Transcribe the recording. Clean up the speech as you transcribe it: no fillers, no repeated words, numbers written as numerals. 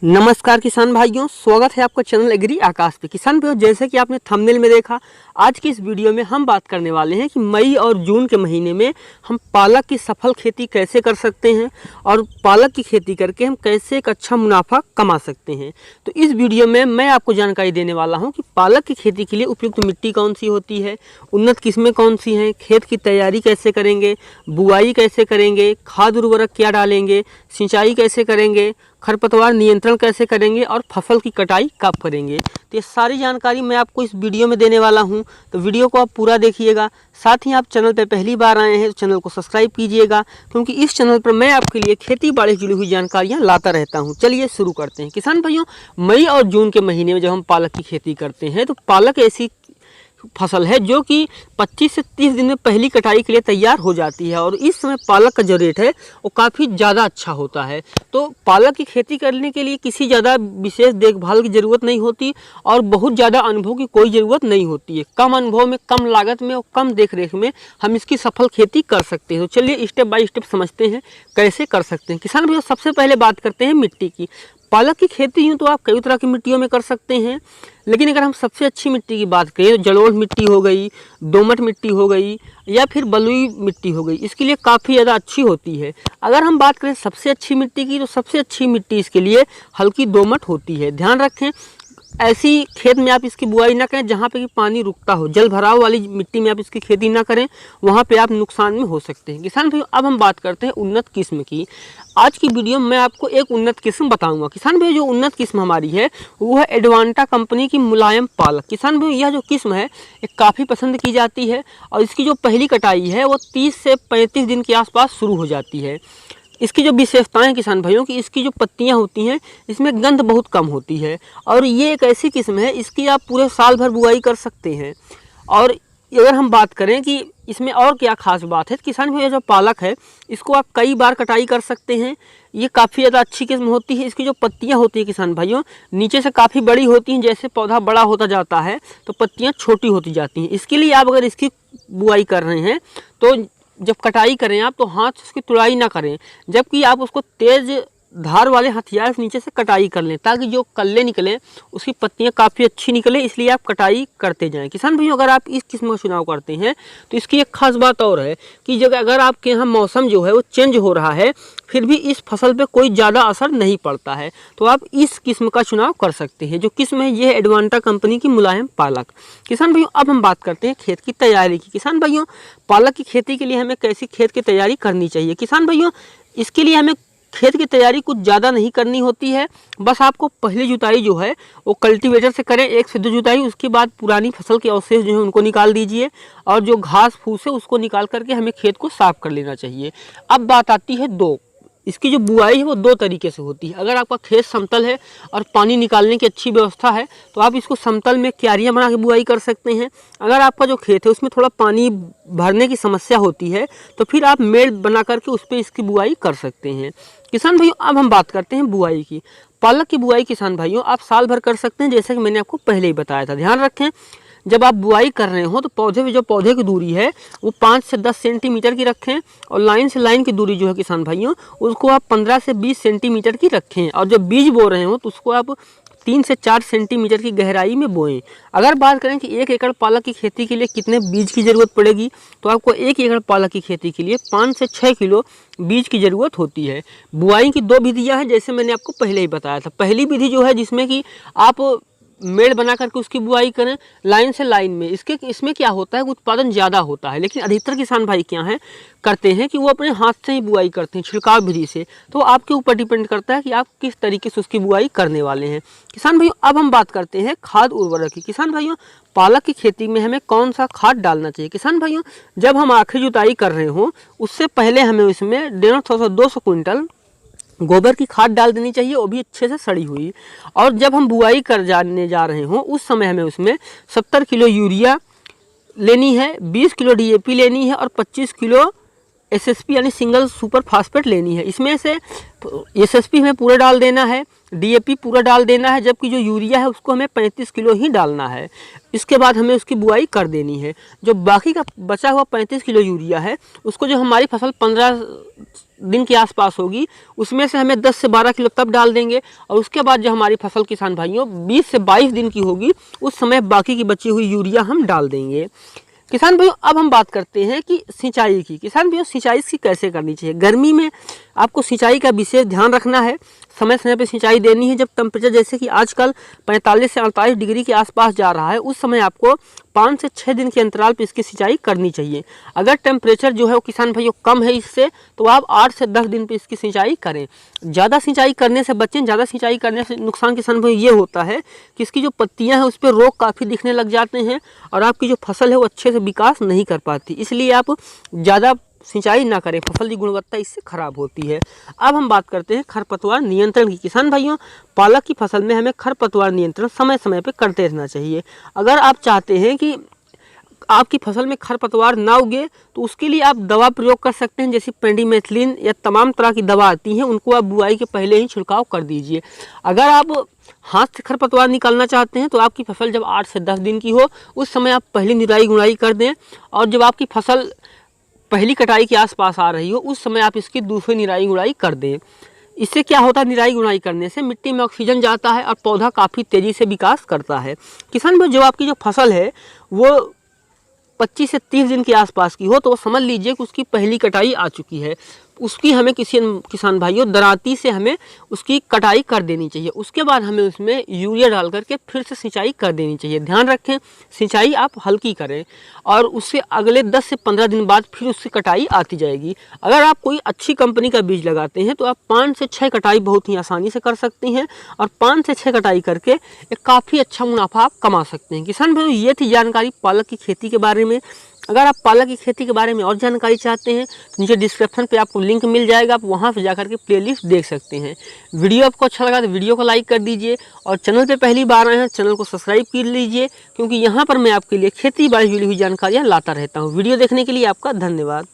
नमस्कार किसान भाइयों, स्वागत है आपका चैनल एग्री आकाश पे। किसान भाइयों, जैसे कि आपने थंबनेल में देखा, आज की इस वीडियो में हम बात करने वाले हैं कि मई और जून के महीने में हम पालक की सफल खेती कैसे कर सकते हैं और पालक की खेती करके हम कैसे एक अच्छा मुनाफा कमा सकते हैं। तो इस वीडियो में मैं आपको जानकारी देने वाला हूं कि पालक की खेती के लिए उपयुक्त मिट्टी कौन सी होती है, उन्नत किस्में कौन सी हैं, खेत की तैयारी कैसे करेंगे, बुआई कैसे करेंगे, खाद उर्वरक क्या डालेंगे, सिंचाई कैसे करेंगे, खरपतवार नियंत्रण कैसे करेंगे और फसल की कटाई कब करेंगे। तो ये सारी जानकारी मैं आपको इस वीडियो में देने वाला हूं, तो वीडियो को आप पूरा देखिएगा। साथ ही आप चैनल पर पहली बार आए हैं तो चैनल को सब्सक्राइब कीजिएगा, क्योंकि इस चैनल पर मैं आपके लिए खेती बाड़ी से जुड़ी हुई जानकारियां लाता रहता हूं। चलिए शुरू करते हैं। किसान भाइयों, मई और जून के महीने में जब हम पालक की खेती करते हैं तो पालक ऐसी फसल है जो कि 25 से 30 दिन में पहली कटाई के लिए तैयार हो जाती है और इस समय पालक का जो रेट है वो काफ़ी ज़्यादा अच्छा होता है। तो पालक की खेती करने के लिए किसी ज़्यादा विशेष देखभाल की ज़रूरत नहीं होती और बहुत ज़्यादा अनुभव की कोई ज़रूरत नहीं होती है। कम अनुभव में, कम लागत में और कम देखरेख में हम इसकी सफल खेती कर सकते हैं। तो चलिए स्टेप बाय स्टेप समझते हैं कैसे कर सकते हैं। किसान भैया, सबसे पहले बात करते हैं मिट्टी की। पालक की खेती यूँ तो आप कई तरह की मिट्टियों में कर सकते हैं, लेकिन अगर हम सबसे अच्छी मिट्टी की बात करें तो जलोढ़ मिट्टी हो गई, दोमट मिट्टी हो गई या फिर बलुई मिट्टी हो गई, इसके लिए काफ़ी ज़्यादा अच्छी होती है। अगर हम बात करें सबसे अच्छी मिट्टी की, तो सबसे अच्छी मिट्टी इसके लिए हल्की दोमट होती है। ध्यान रखें, ऐसी खेत में आप इसकी बुआई ना करें जहाँ पे कि पानी रुकता हो। जल भराव वाली मिट्टी में आप इसकी खेती ना करें, वहाँ पे आप नुकसान में हो सकते हैं। किसान भाइयों, अब हम बात करते हैं उन्नत किस्म की। आज की वीडियो में मैं आपको एक उन्नत किस्म बताऊंगा। किसान भाइयों, जो उन्नत किस्म हमारी है वो है एडवांटा कंपनी की मुलायम पालक। किसान भाइयों, यह जो किस्म है ये काफ़ी पसंद की जाती है और इसकी जो पहली कटाई है वो 30 से 35 दिन के आसपास शुरू हो जाती है। इसकी जो विशेषताएं किसान भाइयों की, इसकी जो पत्तियां होती हैं इसमें गंध बहुत कम होती है और ये एक ऐसी किस्म है इसकी आप पूरे साल भर बुआई कर सकते हैं। और अगर हम बात करें कि इसमें और क्या खास बात है, किसान भाइयों जो पालक है इसको आप कई बार कटाई कर सकते हैं। ये काफ़ी ज़्यादा अच्छी किस्म होती है। इसकी जो पत्तियां होती है किसान भाइयों, नीचे से काफ़ी बड़ी होती हैं। जैसे पौधा बड़ा होता जाता है तो पत्तियां छोटी होती जाती हैं। इसके लिए आप अगर इसकी बुआई कर रहे हैं तो जब कटाई करें आप तो हाथ से उसकी तुड़ाई ना करें, जबकि आप उसको तेज़ धार वाले हथियार से नीचे से कटाई कर लें, ताकि जो कल्ले निकलें उसकी पत्तियां काफ़ी अच्छी निकलें। इसलिए आप कटाई करते जाएं। किसान भाइयों, अगर आप इस किस्म का चुनाव करते हैं तो इसकी एक खास बात और है कि जब अगर आपके यहाँ मौसम जो है वो चेंज हो रहा है फिर भी इस फसल पे कोई ज़्यादा असर नहीं पड़ता है, तो आप इस किस्म का चुनाव कर सकते हैं। जो किस्म है ये है एडवांटा कंपनी की मुलायम पालक। किसान भाइयों, अब हम बात करते हैं खेत की तैयारी की। किसान भाइयों, पालक की खेती के लिए हमें कैसी खेत की तैयारी करनी चाहिए। किसान भाइयों, इसके लिए हमें खेत की तैयारी कुछ ज़्यादा नहीं करनी होती है। बस आपको पहली जुताई जो है वो कल्टीवेटर से करें, एक सिद्ध जुताई। उसके बाद पुरानी फसल के अवशेष जो है उनको निकाल दीजिए और जो घास फूस है उसको निकाल करके हमें खेत को साफ कर लेना चाहिए। अब बात आती है दो, इसकी जो बुआई है वो दो तरीके से होती है। अगर आपका खेत समतल है और पानी निकालने की अच्छी व्यवस्था है तो आप इसको समतल में क्यारियां बना के बुआई कर सकते हैं। अगर आपका जो खेत है उसमें थोड़ा पानी भरने की समस्या होती है तो फिर आप मेड़ बना करके उस पर इसकी बुआई कर सकते हैं। किसान भाइयों, अब हम बात करते हैं बुआई की। पालक की बुआई किसान भाइयों आप साल भर कर सकते हैं, जैसे कि मैंने आपको पहले ही बताया था। ध्यान रखें, जब आप बुआई कर रहे हो तो पौधे की दूरी है वो 5 से 10 सेंटीमीटर की रखें और लाइन से लाइन की दूरी जो है किसान भाइयों उसको आप 15 से 20 सेंटीमीटर की रखें। और जब बीज बो रहे हो तो उसको आप 3 से 4 सेंटीमीटर की गहराई में बोएं। अगर बात करें कि 1 एकड़ पालक की खेती के लिए कितने बीज की ज़रूरत पड़ेगी, तो आपको 1 एकड़ पालक की खेती के लिए 5 से 6 किलो बीज की ज़रूरत होती है। बुआई की दो विधियां हैं, जैसे मैंने आपको पहले ही बताया था। पहली विधि जो है जिसमें कि आप मेड़ बना करके उसकी बुआई करें लाइन से लाइन में, इसमें क्या होता है उत्पादन ज़्यादा होता है। लेकिन अधिकतर किसान भाई क्या हैं करते हैं कि वो अपने हाथ से ही बुआई करते हैं छिड़काव विधि से। तो आपके ऊपर डिपेंड करता है कि आप किस तरीके से उसकी बुआई करने वाले हैं। किसान भाइयों, अब हम बात करते हैं खाद उर्वरक की। किसान भाइयों, पालक की खेती में हमें कौन सा खाद डालना चाहिए। किसान भाइयों, जब हम आखिरी जुताई कर रहे हों उससे पहले हमें इसमें 150 से 200 क्विंटल गोबर की खाद डाल देनी चाहिए, वो भी अच्छे से सड़ी हुई। और जब हम बुआई कर जाने जा रहे हों उस समय हमें उसमें 70 किलो यूरिया लेनी है, 20 किलो DAP लेनी है और 25 किलो एसएसपी यानी सिंगल सुपर फास्फेट लेनी है। इसमें से एसएसपी हमें पूरा डाल देना है, डीएपी पूरा डाल देना है, जबकि जो यूरिया है उसको हमें 35 किलो ही डालना है। इसके बाद हमें उसकी बुआई कर देनी है। जो बाकी का बचा हुआ 35 किलो यूरिया है उसको जो हमारी फसल 15 दिन के आसपास होगी उसमें से हमें 10 से 12 किलो तब डाल देंगे, और उसके बाद जो हमारी फसल किसान भाइयों 20 से 22 दिन की होगी उस समय बाकी की बची हुई यूरिया हम डाल देंगे। किसान भाइयों अब हम बात करते हैं कि सिंचाई की। किसान भाइयों सिंचाई की कैसे करनी चाहिए। गर्मी में आपको सिंचाई का विशेष ध्यान रखना है, समय समय पे सिंचाई देनी है। जब टेम्परेचर जैसे कि आजकल 45 से 48 डिग्री के आसपास जा रहा है उस समय आपको 5 से 6 दिन के अंतराल पर इसकी सिंचाई करनी चाहिए। अगर टेम्परेचर जो है वो किसान भाइयों कम है इससे तो आप 8 से 10 दिन पे इसकी सिंचाई करें। ज़्यादा सिंचाई करने से बचें। ज़्यादा सिंचाई करने से नुकसान किसान भाइयों ये होता है कि इसकी जो पत्तियाँ हैं उस पर रोग काफ़ी दिखने लग जाते हैं और आपकी जो फसल है वो अच्छे से विकास नहीं कर पाती। इसलिए आप ज़्यादा सिंचाई ना करें, फसल की गुणवत्ता इससे खराब होती है। अब हम बात करते हैं खरपतवार नियंत्रण की। किसान भाइयों पालक की फसल में हमें खरपतवार नियंत्रण समय समय पर करते रहना चाहिए। अगर आप चाहते हैं कि आपकी फसल में खरपतवार ना उगे तो उसके लिए आप दवा प्रयोग कर सकते हैं, जैसे पेंडिमेथलिन या तमाम तरह की दवा आती हैं, उनको आप बुआई के पहले ही छिड़काव कर दीजिए। अगर आप हाथ से खरपतवार निकालना चाहते हैं तो आपकी फसल जब 8 से 10 दिन की हो उस समय आप पहली निराई गुड़ाई कर दें, और जब आपकी फसल पहली कटाई के आसपास आ रही हो उस समय आप इसकी दूसरी निराई गुड़ाई कर दें। इससे क्या होता है, निराई गुड़ाई करने से मिट्टी में ऑक्सीजन जाता है और पौधा काफ़ी तेज़ी से विकास करता है। किसान भाई जो आपकी जो फसल है वो 25 से 30 दिन के आसपास की हो तो समझ लीजिए कि उसकी पहली कटाई आ चुकी है। उसकी हमें किसान भाइयों दरांती से हमें उसकी कटाई कर देनी चाहिए। उसके बाद हमें उसमें यूरिया डाल करके फिर से सिंचाई कर देनी चाहिए। ध्यान रखें सिंचाई आप हल्की करें और उससे अगले 10 से 15 दिन बाद फिर उसकी कटाई आती जाएगी। अगर आप कोई अच्छी कंपनी का बीज लगाते हैं तो आप 5 से 6 कटाई बहुत ही आसानी से कर सकती हैं और 5 से 6 कटाई करके एक काफ़ी अच्छा मुनाफा आप कमा सकते हैं। किसान भाइयों ये थी जानकारी पालक की खेती के बारे में। अगर आप पालक की खेती के बारे में और जानकारी चाहते हैं तो नीचे डिस्क्रिप्शन पे आपको लिंक मिल जाएगा, आप वहां से जाकर के प्लेलिस्ट देख सकते हैं। वीडियो आपको अच्छा लगा तो वीडियो को लाइक कर दीजिए और चैनल पे पहली बार आए हैं चैनल को सब्सक्राइब कर लीजिए, क्योंकि यहाँ पर मैं आपके लिए खेती बाड़ी जुड़ी हुई जानकारियाँ लाता रहता हूँ। वीडियो देखने के लिए आपका धन्यवाद।